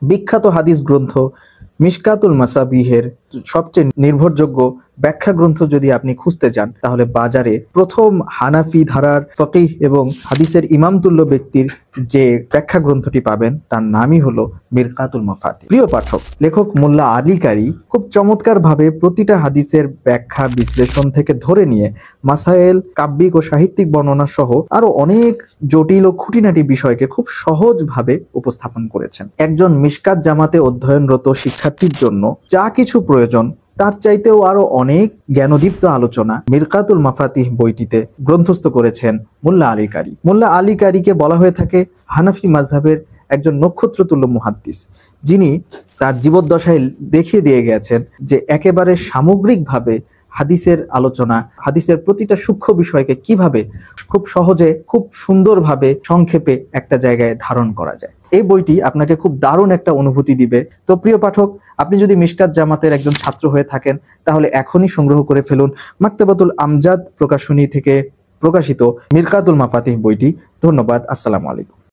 বিখ্যাত হাদিস গ্রন্থ মিশকাতুল মাসাবিহের সবচেয়ে নির্ভরযোগ্য ব্যাখ্যা গ্রন্থ যদি আপনি খুঁজতে চান, তাহলে বাজারে প্রথম হানাফি ধারার ফকিহ এবং হাদিসের ইমামতুল্য ব্যক্তির যে ব্যাখ্যা গ্রন্থটি পাবেন তার নামই হলো মিরকাতুল মাফাতিহ। প্রিয় পাঠক, লেখক মোল্লা আলী কারি খুব চমৎকার ভাবে প্রতিটা হাদিসের ব্যাখ্যা বিশ্লেষণ থেকে ধরে নিয়ে মাসায়েল, কাব্যিক ও সাহিত্যিক বর্ণনা সহ আরো অনেক জটিল ও খুঁটিনাটি বিষয়কে খুব সহজভাবে উপস্থাপন করেছেন। একজন মিশকাত জামাতে অধ্যয়নরত শিক্ষার্থীর জন্য যা কিছু প্রয়োজন তার চাইতেও আরো অনেক জ্ঞানদীপ্ত আলোচনা মিরকাতুল মাফাতিহ বইটিতে গ্রন্থস্থ করেছেন মোল্লা আলী কারি। মোল্লা আলী কারিকে বলা হয়ে থাকে হানাফি মাযহাবের একজন নক্ষত্রতুল্য মুহাদ্দিস, যিনি তার জীবদ্দশায় দেখিয়ে দিয়ে গেছেন যে একেবারে সামগ্রিকভাবে হাদিসের আলোচনা, হাদিসের প্রতিটা সূক্ষ্ম বিষয়কে কিভাবে খুব সহজে, খুব সুন্দরভাবে সংক্ষেপে একটা জায়গায় ধারণ করা যায়। এই বইটি আপনাকে খুব দারুণ একটা অনুভূতি দিবে। তো প্রিয় পাঠক, আপনি যদি মিশকাত জামাতের একজন ছাত্র হয়ে থাকেন, তাহলে এখনই সংগ্রহ করে ফেলুন মাকতাবাতুল আমজাদ প্রকাশনী থেকে প্রকাশিত মিরকাতুল মাফাতিহ বইটি। ধন্যবাদ। আসসালামু আলাইকুম।